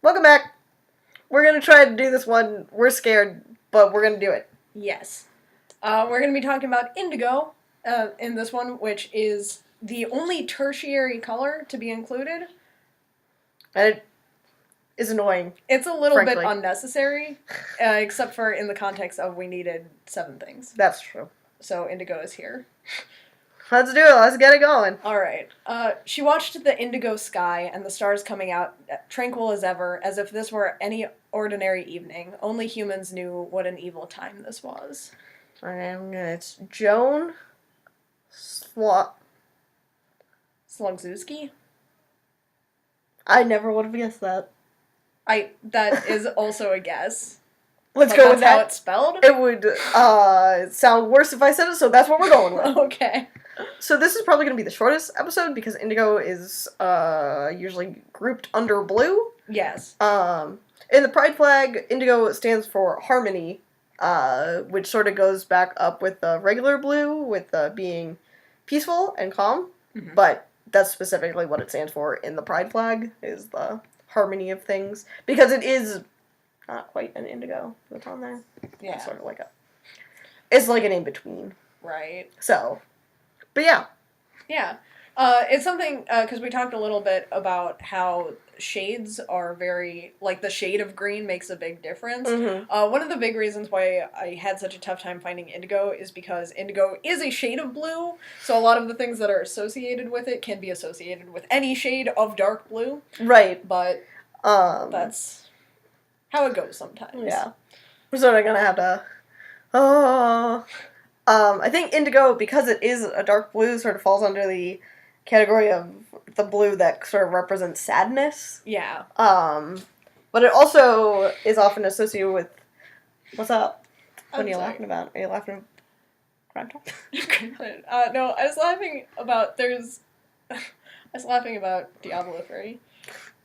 Welcome back. We're going to try to do this one. We're scared, but we're going to do it. Yes. We're going to be talking about indigo in this one, which is the only tertiary color to be included. And it is annoying. It's a little frankly. bit unnecessary, except for in the context of we needed 7 things. That's true. So indigo is here. Let's do it. Let's get it going. Alright. She watched the indigo sky and the stars coming out, tranquil as ever, as if this were any ordinary evening. Only humans knew what an evil time this was. It's Joan Slugzewski? I never would have guessed that. That is also a guess. Let's But go with that's how that. it's spelled? It would sound worse if I said it, so that's what we're going with. Okay. So this is probably going to be the shortest episode because indigo is usually grouped under blue. Yes. In the pride flag, indigo stands for harmony, which sort of goes back up with the regular blue, with being peaceful and calm. Mm-hmm. But that's specifically what it stands for in the pride flag, is the harmony of things. Because it is not quite an indigo that's on there. Yeah. It's sort of like it's like an in-between. Right. So, but yeah. Yeah. It's something, because we talked a little bit about how shades are very, like, the shade of green makes a big difference. Mm-hmm. One of the big reasons why I had such a tough time finding indigo is because indigo is a shade of blue, so a lot of the things that are associated with it can be associated with any shade of dark blue. Right. But that's how it goes sometimes. Yeah. We're sort of gonna have to... I think indigo, because it is a dark blue, sort of falls under the category of the blue that sort of represents sadness. Yeah. But it also is often associated with... What's up? What are you laughing about? Are you laughing at Crime no, I was laughing about Diablo 3.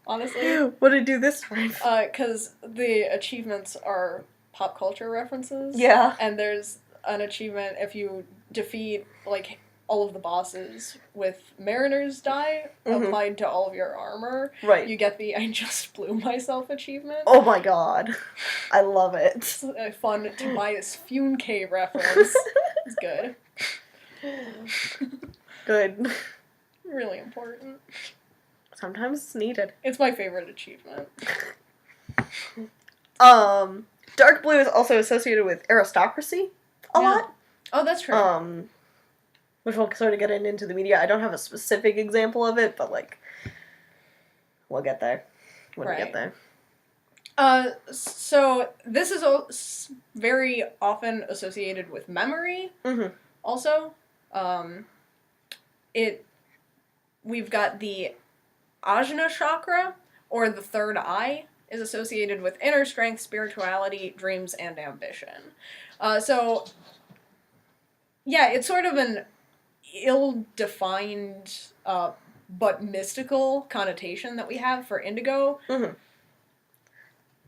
Honestly. What did it do this time? Because the achievements are pop culture references. Yeah. And there's an achievement if you defeat, like, all of the bosses with Mariner's Die applied to all of your armor. Right. You get the I just blew myself achievement. Oh my god. I love it. It's a fun Tobias Funke reference. It's good. Good. Really important. Sometimes it's needed. It's my favorite achievement. Dark blue is also associated with aristocracy a lot. Oh, that's true. Which we'll sort of get into the media. I don't have a specific example of it, but, like, we'll get there when we get there. So this is very often associated with memory. Mm-hmm. Also, we've got the Ajna chakra, or the third eye, is associated with inner strength, spirituality, dreams, and ambition. So, yeah, it's sort of an ill-defined, but mystical connotation that we have for indigo,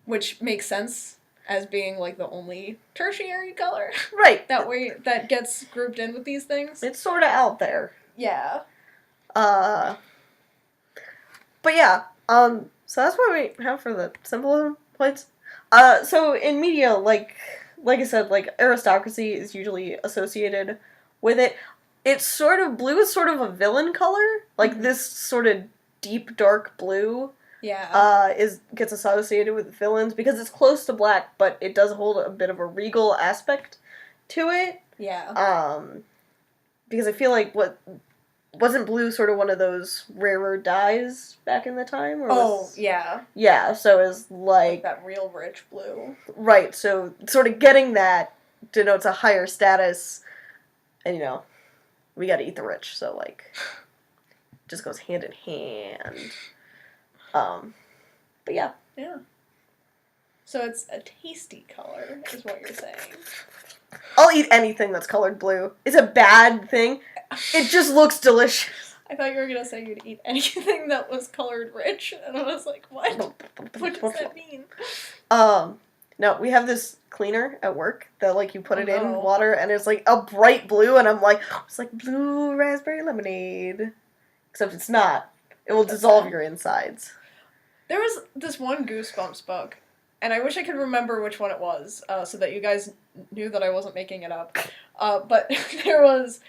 which makes sense as being, like, the only tertiary color. Right. that gets grouped in with these things. It's sort of out there. Yeah. But yeah, so that's what we have for the symbolism points. So in media, like I said, like, aristocracy is usually associated with it. It's sort of, blue is sort of a villain color. Like, this sort of deep, dark blue, gets associated with villains because it's close to black, but it does hold a bit of a regal aspect to it. Yeah. Because I feel like wasn't blue sort of one of those rarer dyes back in the time? Or yeah. Yeah, so it's like... that real rich blue. Right, so sort of getting that denotes a higher status, and, you know, we gotta eat the rich, so, like, just goes hand in hand. But yeah. Yeah. So it's a tasty color, is what you're saying. I'll eat anything that's colored blue. It's a bad thing. It just looks delicious. I thought you were gonna say you'd eat anything that was colored rich, and I was like, what? What does that mean? No, we have this cleaner at work that, like, you put it in water, and it's, like, a bright blue, and I'm like, oh, it's like blue raspberry lemonade. Except it's not. It will dissolve your insides. There was this one Goosebumps book, and I wish I could remember which one it was, so that you guys knew that I wasn't making it up. But there was,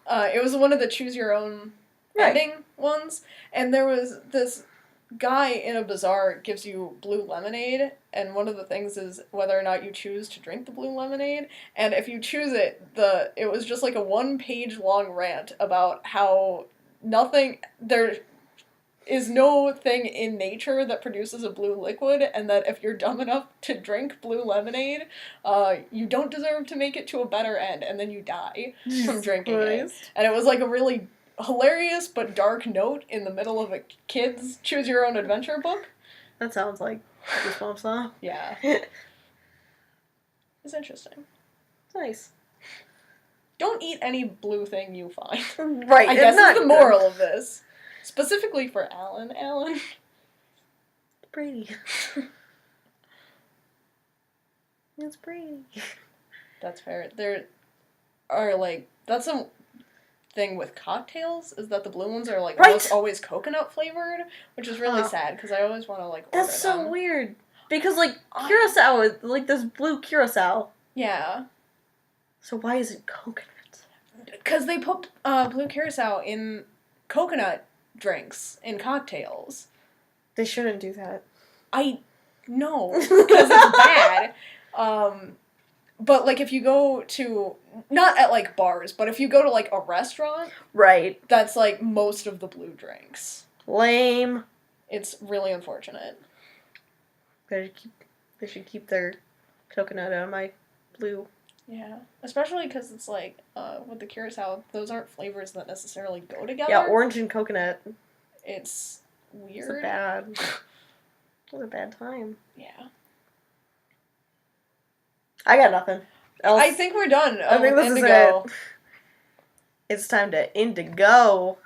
it was one of the choose your own ending ones, and there was this guy in a bazaar gives you blue lemonade, and one of the things is whether or not you choose to drink the blue lemonade, and if you choose it, it was just like a 1-page long rant about how there is no thing in nature that produces a blue liquid, and that if you're dumb enough to drink blue lemonade, you don't deserve to make it to a better end, and then you die from drinking it. And it was like a really hilarious but dark note in the middle of a kid's choose your own adventure book. That sounds like Goosebumps, huh? Yeah. It's interesting. It's nice. Don't eat any blue thing you find. Right. I guess is the moral of this. Specifically for Alan. Alan. Brady. It's Brady. That's fair. There are like, that's a thing with cocktails, is that the blue ones are like almost always coconut flavored, which is really sad because I always want to like order That's so them. weird. Because like curacao, like there's blue curacao. Yeah. So why is it coconut? Because they put blue curacao in coconut drinks, in cocktails. They shouldn't do that. I know, because it's bad. But, like, if you go to, not at, like, bars, but if you go to, like, a restaurant. Right. That's, like, most of the blue drinks. Lame. It's really unfortunate. They should keep their coconut out of my blue. Yeah. Especially because it's, like, with the curacao, those aren't flavors that necessarily go together. Yeah, orange and coconut. It's weird. It's a bad time. Yeah. I got nothing else. I think we're done. I think this Indigo. is it. It's time to Indigo.